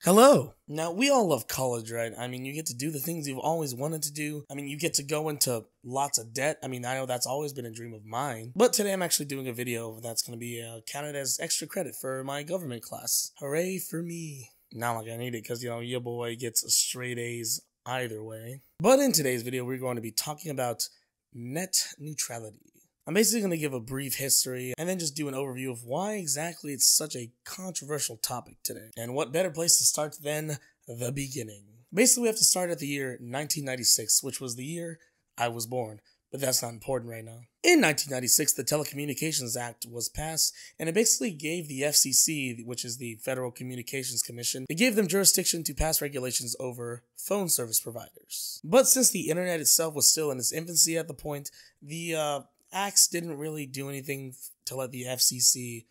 Hello! Now, we all love college, right? I mean, you get to do the things you've always wanted to do. I mean, you get to go into lots of debt. I mean, I know that's always been a dream of mine. But today I'm actually doing a video that's going to be counted as extra credit for my government class. Hooray for me. Not like I need it because, your boy gets straight A's either way. But in today's video, we're going to be talking about net neutrality. I'm basically going to give a brief history and then just do an overview of why exactly it's such a controversial topic today. And what better place to start than the beginning. Basically, we have to start at the year 1996, which was the year I was born. But that's not important right now. In 1996, the Telecommunications Act was passed, and it basically gave the FCC, which is the Federal Communications Commission, it gave them jurisdiction to pass regulations over phone service providers. But since the internet itself was still in its infancy at the point, the acts didn't really do anything to let the FCC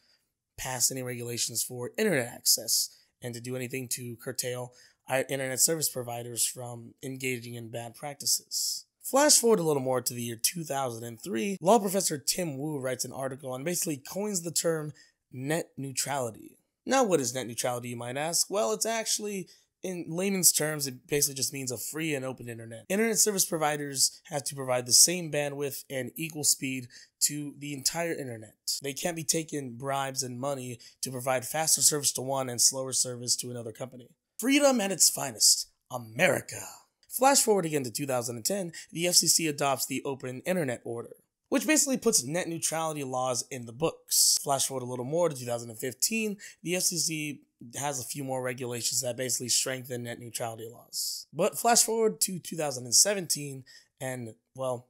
pass any regulations for internet access and to do anything to curtail our internet service providers from engaging in bad practices. Flash forward a little more to the year 2003, law professor Tim Wu writes an article and basically coins the term net neutrality. Now, what is net neutrality, you might ask? Well, it's actually, in layman's terms, it basically just means a free and open internet. Internet service providers have to provide the same bandwidth and equal speed to the entire internet. They can't be taking bribes and money to provide faster service to one and slower service to another company. Freedom at its finest. America. Flash forward again to 2010, the FCC adopts the Open Internet Order, which basically puts net neutrality laws in the books. Flash forward a little more to 2015, the FCC has a few more regulations that basically strengthen net neutrality laws. But flash forward to 2017, and, well,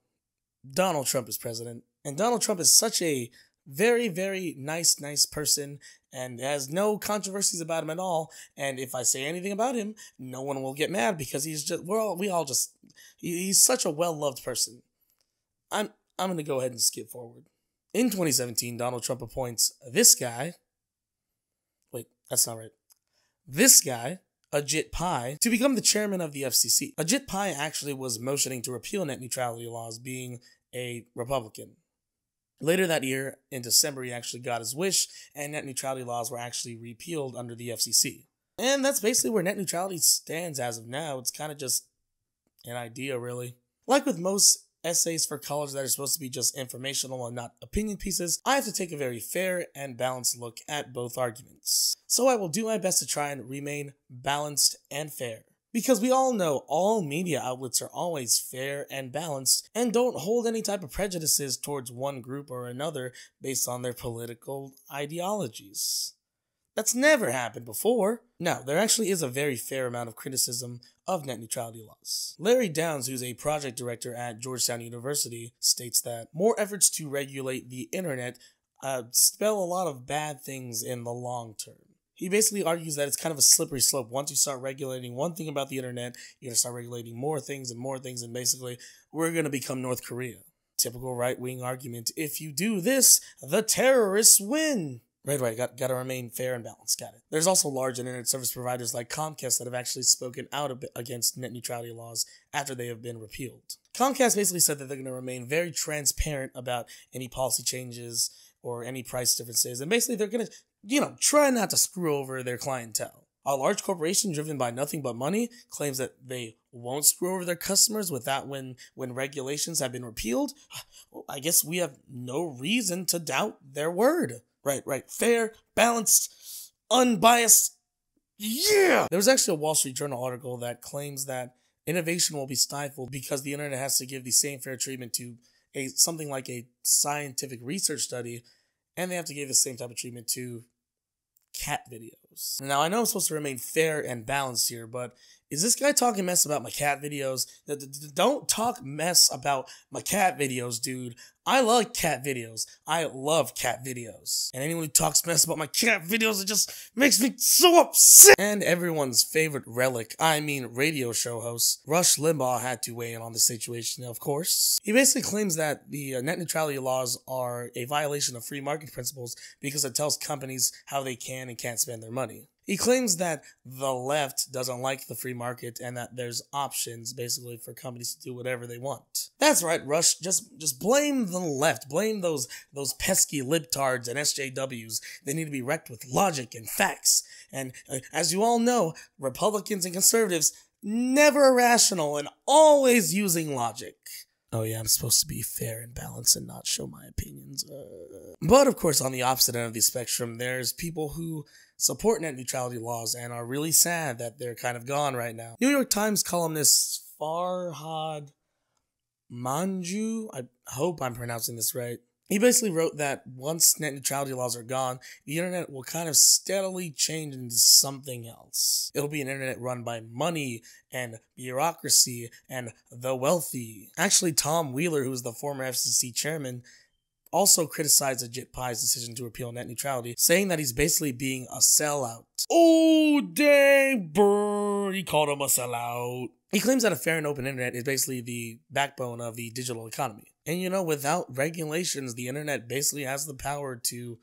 Donald Trump is president. And Donald Trump is such a very, very nice person and has no controversies about him at all. And if I say anything about him, no one will get mad because he's such a well-loved person. I'm going to go ahead and skip forward. In 2017, Donald Trump appoints this guy. Wait, that's not right. This guy, Ajit Pai, to become the chairman of the FCC. Ajit Pai actually was motioning to repeal net neutrality laws, being a Republican. Later that year, in December, he actually got his wish, and net neutrality laws were actually repealed under the FCC. And that's basically where net neutrality stands as of now. It's kind of just an idea, really. Like with most essays for college that are supposed to be just informational and not opinion pieces, I have to take a very fair and balanced look at both arguments. So I will do my best to try and remain balanced and fair. Because we all know all media outlets are always fair and balanced and don't hold any type of prejudices towards one group or another based on their political ideologies. That's never happened before. Now, there actually is a very fair amount of criticism of net neutrality laws. Larry Downs, who's a project director at Georgetown University, states that more efforts to regulate the internet spell a lot of bad things in the long term. He basically argues that it's kind of a slippery slope. Once you start regulating one thing about the internet, you're going to start regulating more things, and basically, we're going to become North Korea. Typical right-wing argument. If you do this, the terrorists win. Right, got to remain fair and balanced, got it. There's also large internet service providers like Comcast that have actually spoken out against net neutrality laws after they have been repealed. Comcast basically said that they're going to remain very transparent about any policy changes or any price differences, and basically they're going to try not to screw over their clientele. A large corporation driven by nothing but money claims that they won't screw over their customers with that when regulations have been repealed. Well, I guess we have no reason to doubt their word. Right. Fair, balanced, unbiased. Yeah! There was actually a Wall Street Journal article that claims that innovation will be stifled because the internet has to give the same fair treatment to something like a scientific research study, and they have to give the same type of treatment to cat videos. Now, I know I'm supposed to remain fair and balanced here, but is this guy talking mess about my cat videos? Don't talk mess about my cat videos, dude. I like cat videos. I love cat videos. And anyone who talks mess about my cat videos, it just makes me so upset. And everyone's favorite relic, radio show host, Rush Limbaugh, had to weigh in on the situation, of course. He basically claims that the net neutrality laws are a violation of free market principles because it tells companies how they can and can't spend their money. He claims that the left doesn't like the free market and that there's options basically for companies to do whatever they want. That's right, Rush. Just blame the left. Blame those pesky libtards and SJWs. They need to be wrecked with logic and facts. And as you all know, Republicans and conservatives never irrational and always using logic. Oh yeah, I'm supposed to be fair and balanced and not show my opinions. But of course, on the opposite end of the spectrum, there's people who support net neutrality laws and are really sad that they're kind of gone right now. New York Times columnist Farhad Manju, I hope I'm pronouncing this right, he basically wrote that once net neutrality laws are gone, the internet will kind of steadily change into something else. It'll be an internet run by money and bureaucracy and the wealthy. Actually, Tom Wheeler, who was the former FCC chairman, also criticized Ajit Pai's decision to repeal net neutrality, saying that he's basically being a sellout. Oh, dang, brr, he called him a sellout. He claims that a fair and open internet is basically the backbone of the digital economy. And you know, without regulations, the internet basically has the power to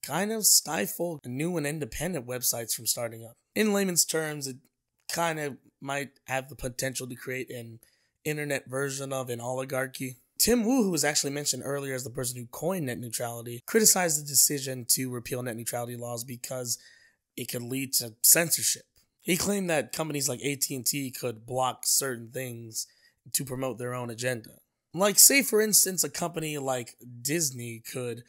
kind of stifle new and independent websites from starting up. In layman's terms, it kind of might have the potential to create an internet version of an oligarchy. Tim Wu, who was actually mentioned earlier as the person who coined net neutrality, criticized the decision to repeal net neutrality laws because it could lead to censorship. He claimed that companies like AT&T could block certain things to promote their own agenda. Like, say for instance, a company like Disney could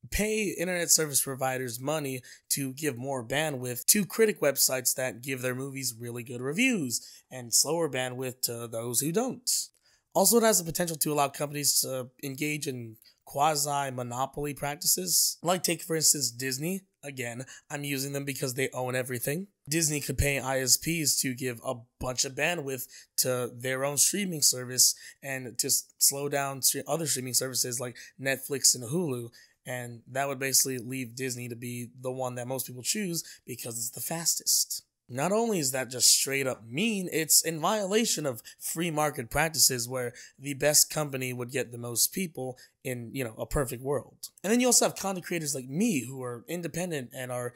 pay internet service providers money to give more bandwidth to critic websites that give their movies really good reviews, and slower bandwidth to those who don't. Also, it has the potential to allow companies to engage in quasi-monopoly practices. Like, take for instance Disney. Again, I'm using them because they own everything. Disney could pay ISPs to give a bunch of bandwidth to their own streaming service and to slow down other streaming services like Netflix and Hulu. And that would basically leave Disney to be the one that most people choose because it's the fastest. Not only is that just straight up mean, it's in violation of free market practices where the best company would get the most people in, a perfect world. And then you also have content creators like me who are independent and are,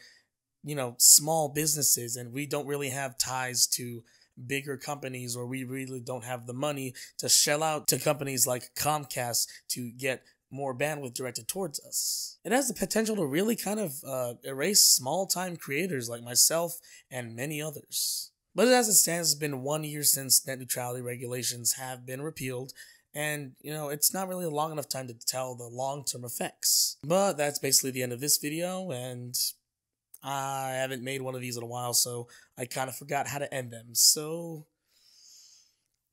small businesses, and we don't really have ties to bigger companies, or we really don't have the money to shell out to companies like Comcast to get more bandwidth directed towards us. It has the potential to really kind of erase small-time creators like myself and many others. But as it stands, it's been 1 year since net neutrality regulations have been repealed, and, it's not really a long enough time to tell the long-term effects. But that's basically the end of this video, and I haven't made one of these in a while, so I kind of forgot how to end them. So,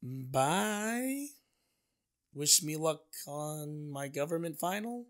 bye. Wish me luck on my government final.